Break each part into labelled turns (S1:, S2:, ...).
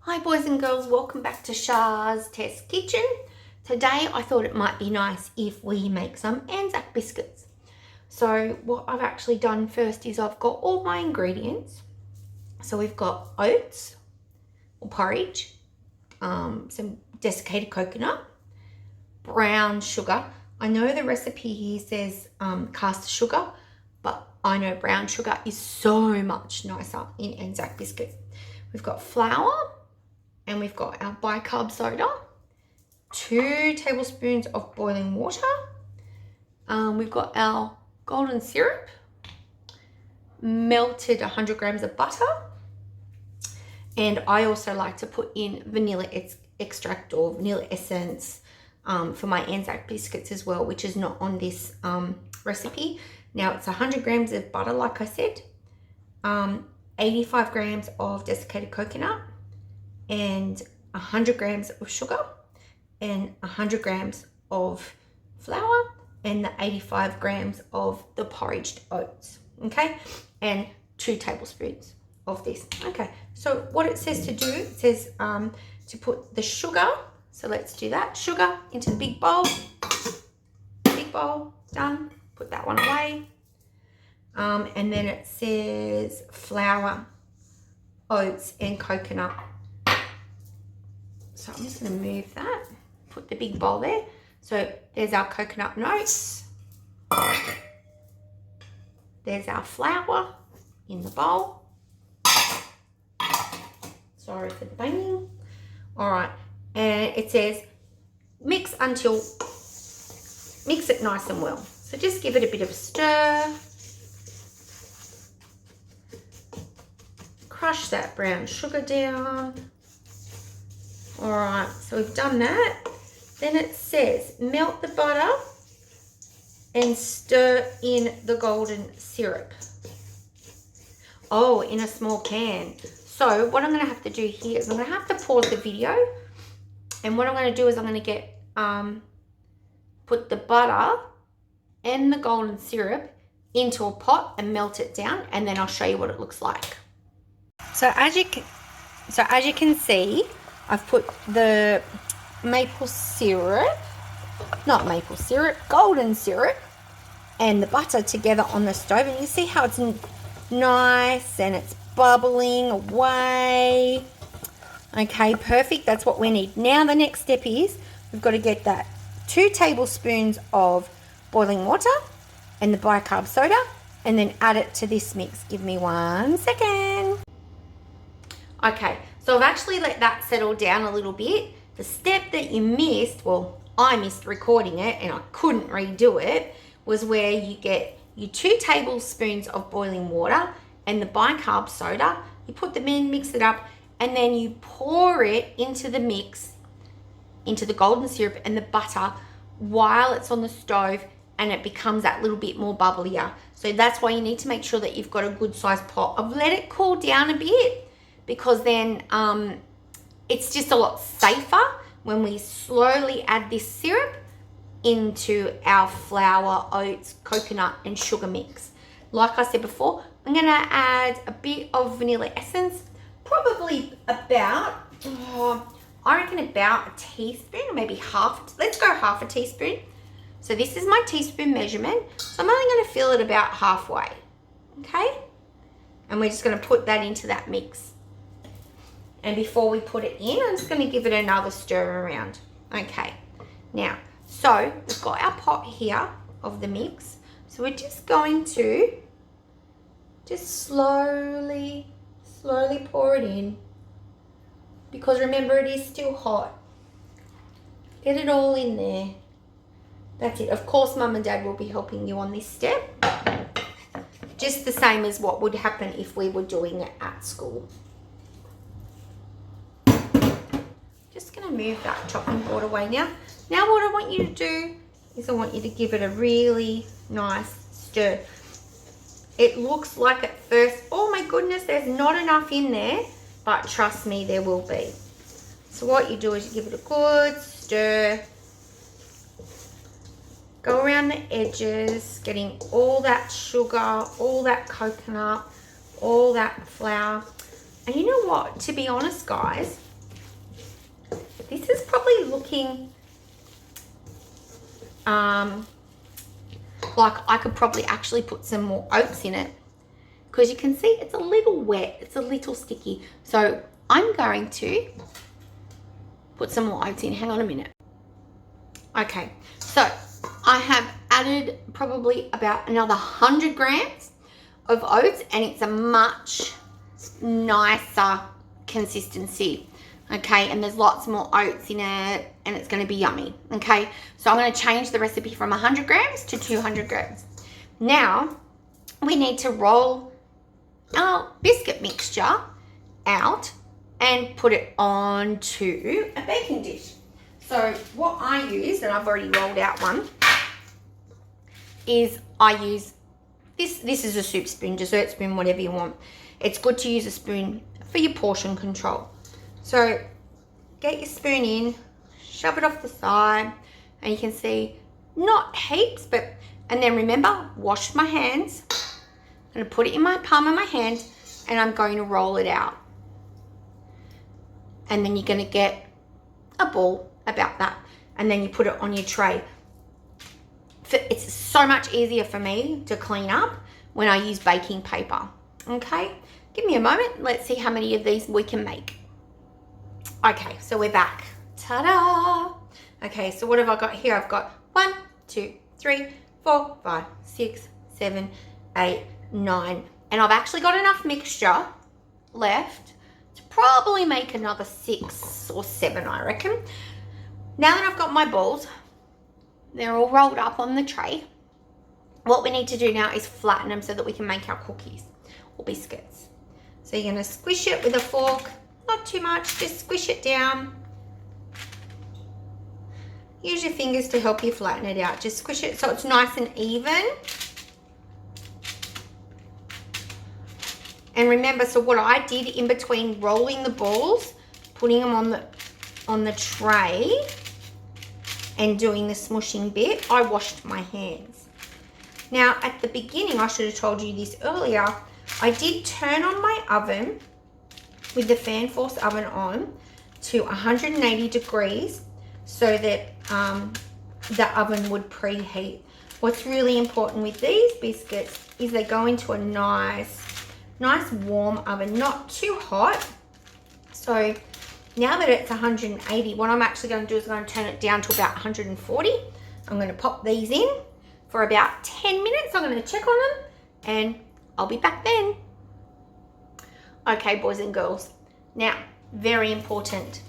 S1: Hi boys and girls, welcome back to Shah's Test Kitchen. Today I thought it might be nice if we make some Anzac biscuits. So what I've actually done first is I've got all my ingredients. So we've got oats or porridge, some desiccated coconut, brown sugar. I know the recipe here says caster sugar, but I know brown sugar is so much nicer in Anzac biscuits. We've got flour, and we've got our bicarb soda, 2 tablespoons of boiling water. We've got our golden syrup, melted 100 grams of butter, and I also like to put in vanilla extract or vanilla essence for my Anzac biscuits as well, which is not on this recipe. Now it's 100 grams of butter, like I said, 85 grams of desiccated coconut, and 100 grams of sugar, and 100 grams of flour, and the 85 grams of the porridged oats, okay? And 2 tablespoons of this. Okay, so what it says to do, it says to put the sugar, so let's do that. Sugar into the big bowl, done. Put that one away. And then it says flour, oats, and coconut. So I'm just going to move that, put the big bowl there. So there's our coconut and oats. There's our flour in the bowl. Sorry for the banging. All right, and it says mix it nice and well. So just give it a bit of a stir. Crush that brown sugar down. All right, so we've done that. Then it says melt the butter and stir in the golden syrup. Oh, in a small can. So what I'm going to have to do here is I'm going to have to pause the video, and what I'm going to do is I'm going to get put the butter and the golden syrup into a pot and melt it down, and then I'll show you what it looks like. So as you can see, I've put the golden syrup and the butter together on the stove, and you see how it's nice and it's bubbling away. Okay, perfect. That's what we need. Now the next step is we've got to get that 2 tablespoons of boiling water and the bicarb soda, and then add it to this mix. Give me 1 second. Okay, so I've actually let that settle down a little bit. The step that you missed, well, I missed recording it and I couldn't redo it, was where you get your 2 tablespoons of boiling water and the bicarb soda. You put them in, mix it up, and then you pour it into the mix, into the golden syrup and the butter while it's on the stove, and it becomes that little bit more bubblier. So that's why you need to make sure that you've got a good sized pot. I've let it cool down a bit, because then it's just a lot safer when we slowly add this syrup into our flour, oats, coconut, and sugar mix. Like I said before, I'm going to add a bit of vanilla essence, probably about, I reckon about a teaspoon, or maybe let's go half a teaspoon. So this is my teaspoon measurement, so I'm only going to fill it about halfway, okay? And we're just going to put that into that mix. And before we put it in, I'm just going to give it another stir around. Okay, now, so we've got our pot here of the mix. So we're just going to slowly pour it in, because remember, it is still hot. Get it all in there. That's it. Of course, Mum and Dad will be helping you on this step, just the same as what would happen if we were doing it at school. Just going to move that chopping board away now. Now what I want you to do is I want you to give it a really nice stir. It looks like at first, oh my goodness, there's not enough in there, but trust me, there will be. So what you do is you give it a good stir. Go around the edges, getting all that sugar, all that coconut, all that flour. And you know what? To be honest, guys, This is probably looking like I could probably actually put some more oats in it, because you can see it's a little wet, it's a little sticky. So I'm going to put some more oats in. Hang on a minute. Okay, so I have added probably about another 100 grams of oats, and it's a much nicer consistency. Okay, and there's lots more oats in it, and it's going to be yummy. Okay, so I'm going to change the recipe from 100 grams to 200 grams. Now we need to roll our biscuit mixture out and put it onto a baking dish. So what I use, and I've already rolled out one, is I use this is a soup spoon, dessert spoon, whatever you want. It's good to use a spoon for your portion control. So get your spoon in, shove it off the side, and you can see not heaps, but, and then remember, wash my hands. I'm going to put it in my palm of my hand, and I'm going to roll it out. And then you're going to get a ball about that, and then you put it on your tray. It's so much easier for me to clean up when I use baking paper. Okay, give me a moment. Let's see how many of these we can make. Okay, so we're back. Ta-da! Okay, so what have I got here? I've got 1, 2, 3, 4, 5, 6, 7, 8, 9. And I've actually got enough mixture left to probably make another 6 or 7, I reckon. Now that I've got my balls, they're all rolled up on the tray. What we need to do now is flatten them so that we can make our cookies or biscuits. So you're going to squish it with a fork. Not too much, just squish it down. Use your fingers to help you flatten it out. Just squish it so it's nice and even. And remember, so what I did in between rolling the balls, putting them on the tray and doing the smushing bit, I washed my hands. Now, at the beginning, I should have told you this earlier, I did turn on my oven with the fan force oven on to 180 degrees so that the oven would preheat. What's really important with these biscuits is they go into a nice warm oven, not too hot. So now that it's 180, what I'm actually going to do is I'm going to turn it down to about 140. I'm going to pop these in for about 10 minutes. I'm going to check on them and I'll be back then. Okay, boys and girls. Now, very important.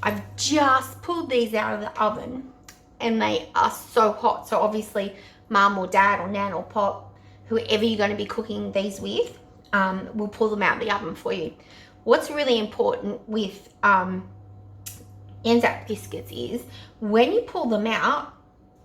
S1: I've just pulled these out of the oven and they are so hot. So obviously, mum or dad or nan or pop, whoever you're going to be cooking these with, will pull them out of the oven for you. What's really important with Anzac biscuits is when you pull them out,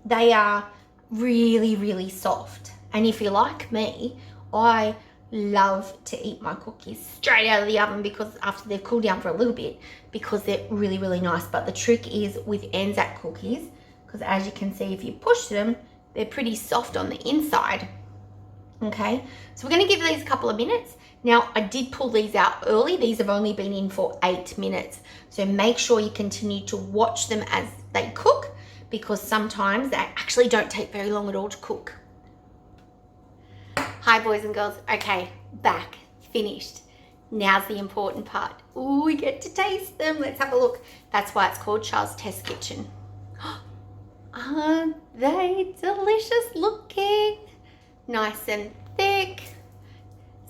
S1: they are really, really soft. And if you're like me, I love to eat my cookies straight out of the oven because after they've cooled down for a little bit, because they're really, really nice. But the trick is with Anzac cookies, because as you can see, if you push them, they're pretty soft on the inside. Okay, so we're going to give these a couple of minutes. Now, I did pull these out early. These have only been in for 8 minutes. So make sure you continue to watch them as they cook, because sometimes they actually don't take very long at all to cook. Hi, boys and girls. Okay, back, finished. Now's the important part. Ooh, we get to taste them. Let's have a look. That's why it's called Charles' Test Kitchen. Aren't they delicious looking? Nice and thick.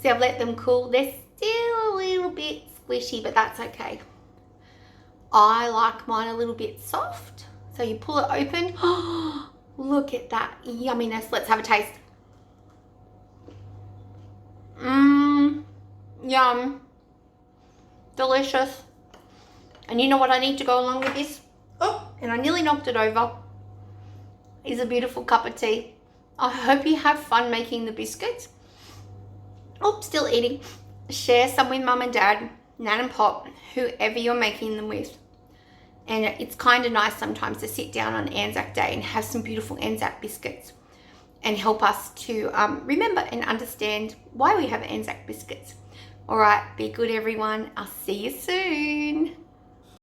S1: See, I've let them cool. They're still a little bit squishy, but that's okay. I like mine a little bit soft. So you pull it open. Oh, look at that yumminess. Let's have a taste. Yum. Delicious. And you know what I need to go along with this? Oh, and I nearly knocked it over. Is a beautiful cup of tea. I hope you have fun making the biscuits. Oh, still eating. Share some with mum and dad, nan and pop, whoever you're making them with. And it's kind of nice sometimes to sit down on Anzac Day and have some beautiful Anzac biscuits and help us to remember and understand why we have Anzac biscuits. All right, be good, everyone. I'll see you soon.